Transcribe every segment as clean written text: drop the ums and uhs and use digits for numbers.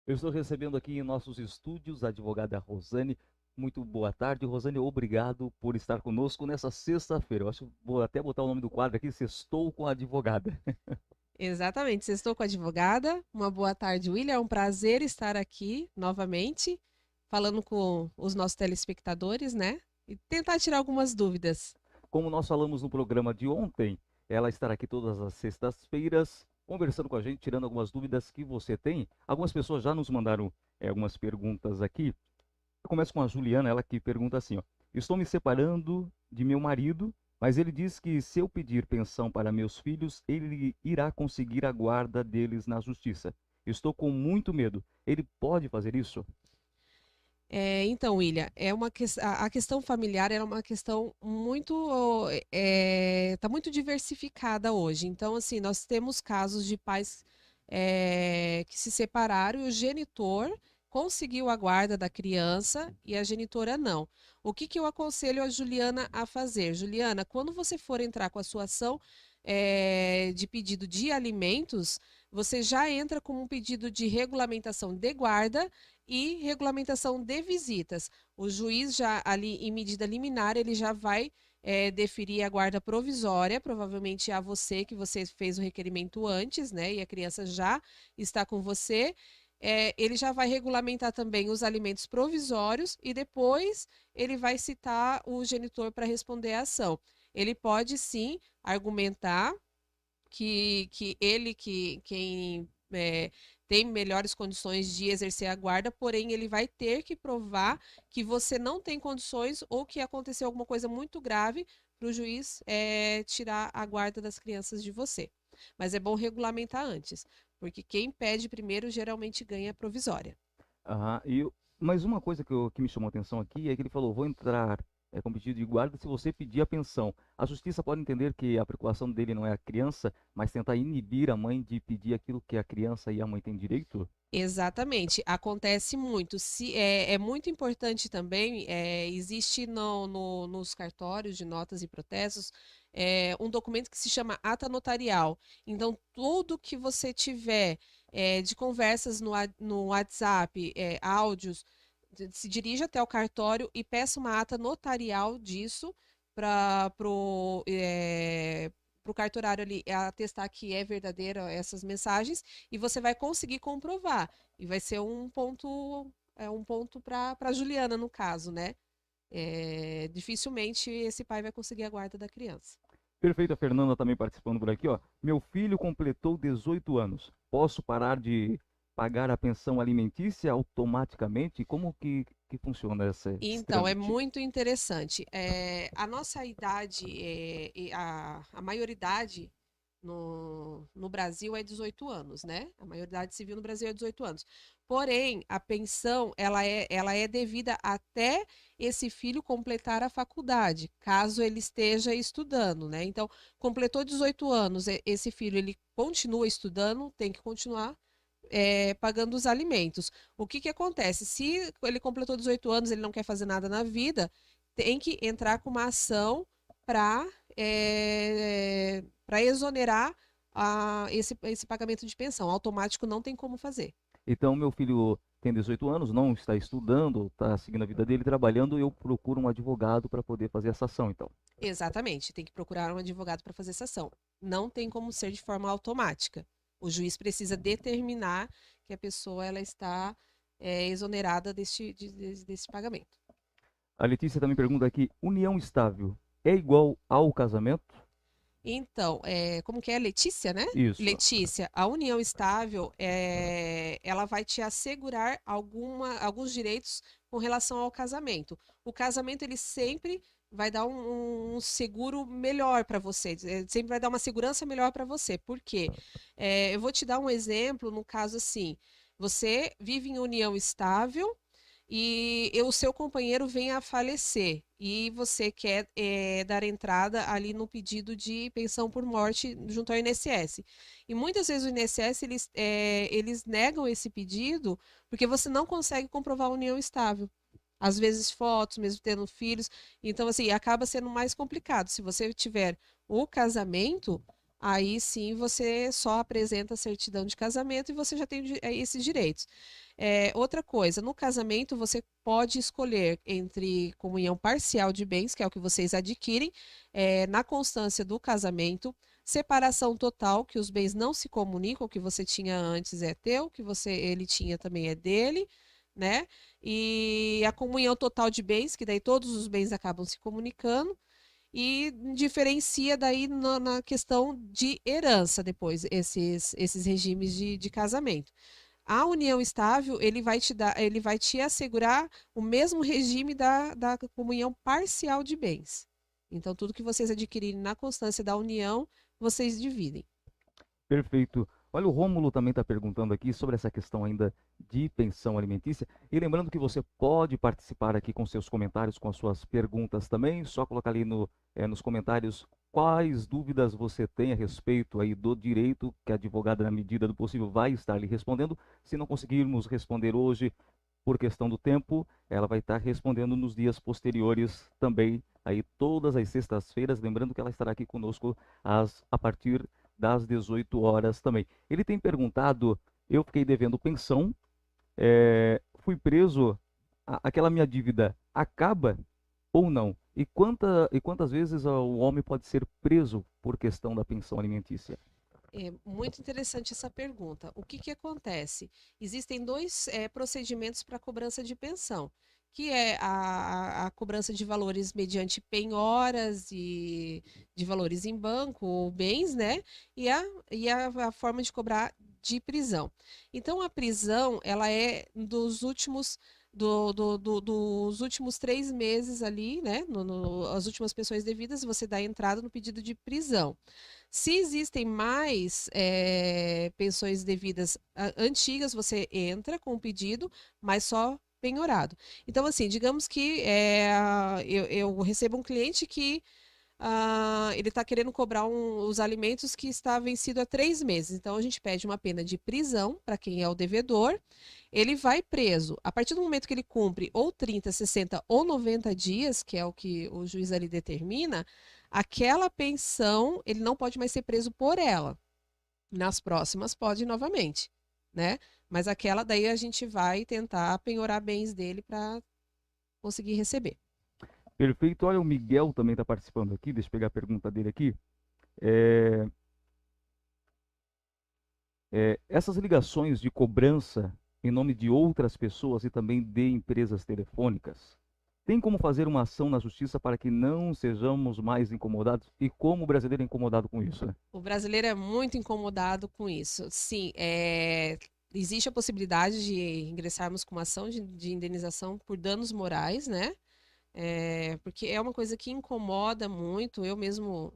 Eu estou recebendo aqui em nossos estúdios a advogada Rosane. Muito boa tarde, Rosane. Obrigado por estar conosco nessa sexta-feira. Eu acho que vou até botar o nome do quadro aqui, Sextou com a Advogada. Exatamente, vocês estou com a advogada. Uma boa tarde, William. É um prazer estar aqui novamente, falando com os nossos telespectadores, né? E tentar tirar algumas dúvidas. Como nós falamos no programa de ontem, ela estará aqui todas as sextas-feiras, conversando com a gente, tirando algumas dúvidas que você tem. Algumas pessoas já nos mandaram algumas perguntas aqui. Eu começo com a Juliana, ela que pergunta assim, ó: estou me separando de meu marido, mas ele diz que se eu pedir pensão para meus filhos, ele irá conseguir a guarda deles na justiça. Estou com muito medo. Ele pode fazer isso? Então, William, a questão familiar é uma questão muito, tá muito diversificada hoje. Então, assim, nós temos casos de pais que se separaram e o genitor conseguiu a guarda da criança e a genitora não. O que que eu aconselho a Juliana a fazer? Juliana, quando você for entrar com a sua ação de pedido de alimentos, você já entra com um pedido de regulamentação de guarda e regulamentação de visitas. O juiz já ali em medida liminar, ele já vai deferir a guarda provisória, provavelmente a você, que você fez o requerimento antes, né? E a criança já está com você. Ele já vai regulamentar também os alimentos provisórios e depois ele vai citar o genitor para responder à ação. Ele pode sim argumentar que quem tem melhores condições de exercer a guarda, porém ele vai ter que provar que você não tem condições ou que aconteceu alguma coisa muito grave para o juiz tirar a guarda das crianças de você. Mas é bom regulamentar antes, porque quem pede primeiro geralmente ganha a provisória. Aham, mas uma coisa que me chamou a atenção aqui é que ele falou: vou entrar com pedido de guarda se você pedir a pensão. A justiça pode entender que a preocupação dele não é a criança, mas tentar inibir a mãe de pedir aquilo que a criança e a mãe têm direito? Exatamente, acontece muito. É muito importante também, existe nos cartórios de notas e protestos um documento que se chama ata notarial. Então, tudo que você tiver de conversas no WhatsApp, áudios, se dirija até o cartório e peça uma ata notarial disso para o cartorário ali atestar que é verdadeira essas mensagens e você vai conseguir comprovar. E vai ser um ponto para Juliana, no caso, né? Dificilmente esse pai vai conseguir a guarda da criança. Perfeito, a Fernanda também participando por aqui, ó. Meu filho completou 18 anos. Posso parar de pagar a pensão alimentícia automaticamente? Como que funciona esse Então, é trâmite? muito interessante. A nossa idade, a maioridade no Brasil é 18 anos, né? A maioridade civil no Brasil é 18 anos. Porém, a pensão, ela é devida até esse filho completar a faculdade, caso ele esteja estudando, né? Então, completou 18 anos, esse filho, ele continua estudando, tem que continuar pagando os alimentos. O que que acontece? Se ele completou 18 anos, ele não quer fazer nada na vida, tem que entrar com uma ação para para exonerar esse pagamento de pensão. Automático não tem como fazer. Então, meu filho tem 18 anos, não está estudando, está seguindo a vida dele, trabalhando, eu procuro um advogado para poder fazer essa ação, então. Exatamente, tem que procurar um advogado para fazer essa ação. Não tem como ser de forma automática. O juiz precisa determinar que a pessoa ela está exonerada desse pagamento. A Letícia também pergunta aqui: união estável é igual ao casamento? Então, como que é? Letícia, né? Isso. Letícia, a união estável, ela vai te assegurar alguns direitos com relação ao casamento. O casamento, ele sempre vai dar um seguro melhor para você, sempre vai dar uma segurança melhor para você. Por quê? Eu vou te dar um exemplo, no caso assim, você vive em união estável, o seu companheiro vem a falecer e você quer dar entrada ali no pedido de pensão por morte junto ao INSS. E muitas vezes o INSS eles negam esse pedido porque você não consegue comprovar a união estável. Às vezes fotos, mesmo tendo filhos. Então, assim, acaba sendo mais complicado. Se você tiver o casamento, aí sim você só apresenta a certidão de casamento e você já tem esses direitos. Outra coisa, no casamento você pode escolher entre comunhão parcial de bens, que é o que vocês adquirem, na constância do casamento, separação total, que os bens não se comunicam, o que você tinha antes é teu, o que ele tinha também é dele, né? E a comunhão total de bens, que daí todos os bens acabam se comunicando, e diferencia daí na questão de herança depois, esses regimes de casamento. A união estável, ele vai te assegurar o mesmo regime da comunhão parcial de bens. Então, tudo que vocês adquirirem na constância da união, vocês dividem. Perfeito. Olha, o Rômulo também está perguntando aqui sobre essa questão ainda de pensão alimentícia. E lembrando que você pode participar aqui com seus comentários, com as suas perguntas também. Só colocar ali nos comentários quais dúvidas você tem a respeito aí do direito, que a advogada, na medida do possível, vai estar lhe respondendo. Se não conseguirmos responder hoje, por questão do tempo, ela vai estar respondendo nos dias posteriores também, aí todas as sextas-feiras. Lembrando que ela estará aqui conosco a partir das 18 horas também. Ele tem perguntado, eu fiquei devendo pensão, fui preso, aquela minha dívida acaba ou não? E quantas vezes o homem pode ser preso por questão da pensão alimentícia? É muito interessante essa pergunta. O que que acontece? Existem dois procedimentos para cobrança de pensão, que é a cobrança de valores mediante penhoras e de valores em banco ou bens, né? A forma de cobrar de prisão. Então, a prisão, ela é dos últimos 3 meses ali, né? As últimas pensões devidas, você dá entrada no pedido de prisão. Se existem mais pensões devidas antigas, você entra com o pedido, mas só penhorado. Então, assim, digamos que eu recebo um cliente que ele está querendo cobrar os alimentos que está vencido há 3 meses. Então, a gente pede uma pena de prisão para quem é o devedor. Ele vai preso. A partir do momento que ele cumpre ou 30, 60 ou 90 dias, que é o que o juiz ali determina, aquela pensão, ele não pode mais ser preso por ela. Nas próximas, pode novamente, né? Mas aquela daí a gente vai tentar penhorar bens dele para conseguir receber. Perfeito. Olha, o Miguel também está participando aqui, deixa eu pegar a pergunta dele aqui. É, essas ligações de cobrança em nome de outras pessoas e também de empresas telefônicas, tem como fazer uma ação na justiça para que não sejamos mais incomodados? E como o brasileiro é incomodado com isso, né? O brasileiro é muito incomodado com isso. Sim, existe a possibilidade de ingressarmos com uma ação de indenização por danos morais, né? Porque é uma coisa que incomoda muito. Eu mesmo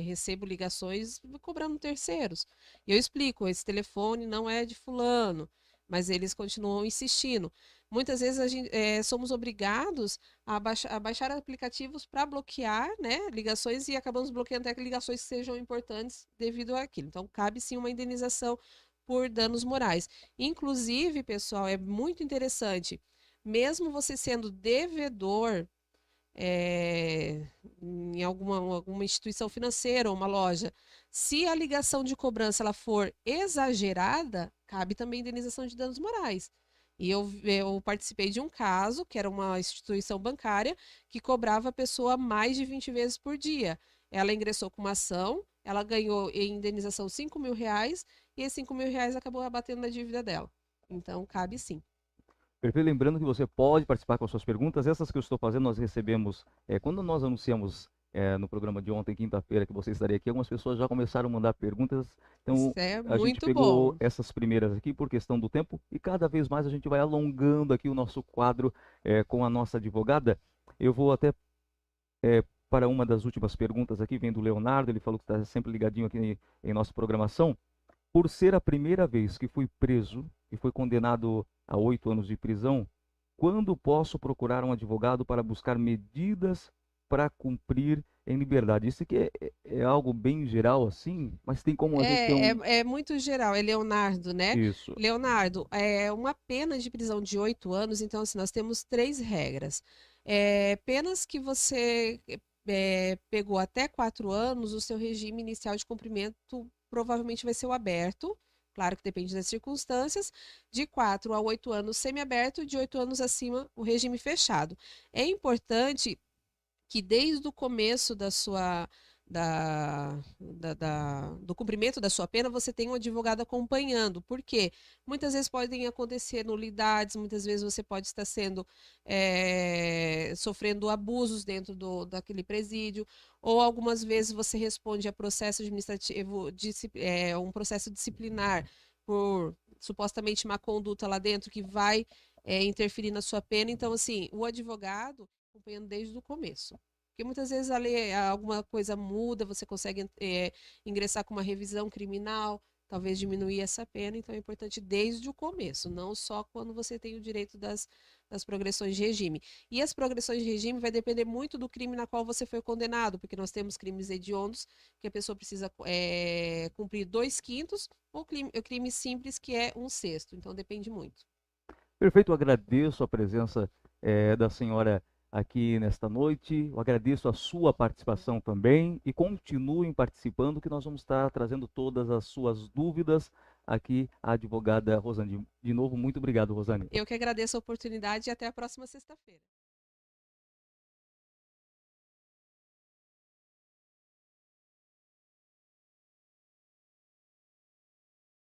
recebo ligações cobrando terceiros. E eu explico, esse telefone não é de fulano, mas eles continuam insistindo. Muitas vezes somos obrigados a baixar aplicativos para bloquear, né, ligações e acabamos bloqueando até ligações que sejam importantes devido àquilo. Então, cabe sim uma indenização por danos morais. Inclusive, pessoal, é muito interessante mesmo você sendo devedor em alguma instituição financeira ou uma loja, se a ligação de cobrança ela for exagerada, cabe também indenização de danos morais. E eu participei de um caso, que era uma instituição bancária, que cobrava a pessoa mais de 20 vezes por dia. Ela ingressou com uma ação, ela ganhou em indenização R$ 5.000, e esses R$ 5.000 acabou abatendo na dívida dela. Então, cabe sim. Perfeito. Lembrando que você pode participar com as suas perguntas. Essas que eu estou fazendo, nós recebemos, quando nós anunciamos no programa de ontem, quinta-feira, que você estaria aqui, algumas pessoas já começaram a mandar perguntas. Isso Então, é a gente muito pegou bom. essas primeiras aqui por questão do tempo e cada vez mais a gente vai alongando aqui o nosso quadro com a nossa advogada. Eu vou até para uma das últimas perguntas aqui, vem do Leonardo, ele falou que está sempre ligadinho aqui em nossa programação. Por ser a primeira vez que fui preso e fui condenado a 8 anos de prisão, quando posso procurar um advogado para buscar medidas para cumprir em liberdade? Isso aqui é algo bem geral assim, mas tem como a gente ter É, um... é, é muito geral, é Leonardo, né? Isso. Leonardo, é uma pena de prisão de 8 anos, então assim, nós temos três regras. Penas que você pegou até 4 anos, o seu regime inicial de cumprimento provavelmente vai ser o aberto. Claro que depende das circunstâncias. De 4 a 8 anos semiaberto, de 8 anos acima, o regime fechado. É importante que desde o começo do cumprimento da sua pena, você tenha um advogado acompanhando. Por quê? Muitas vezes podem acontecer nulidades, muitas vezes você pode estar sofrendo abusos dentro daquele presídio, ou algumas vezes você responde a processo administrativo, um processo disciplinar por supostamente má conduta lá dentro que vai interferir na sua pena. Então, assim, o advogado acompanhando desde o começo. Porque muitas vezes alguma coisa muda, você consegue ingressar com uma revisão criminal, talvez diminuir essa pena. Então é importante desde o começo, não só quando você tem o direito das progressões de regime. E as progressões de regime vai depender muito do crime na qual você foi condenado, porque nós temos crimes hediondos, que a pessoa precisa cumprir 2/5, ou crime simples, que é 1/6. Então depende muito. Perfeito, eu agradeço a presença da senhora aqui nesta noite, eu agradeço a sua participação também e continuem participando que nós vamos estar trazendo todas as suas dúvidas aqui à advogada Rosane. De novo, muito obrigado, Rosane. Eu que agradeço a oportunidade e até a próxima sexta-feira.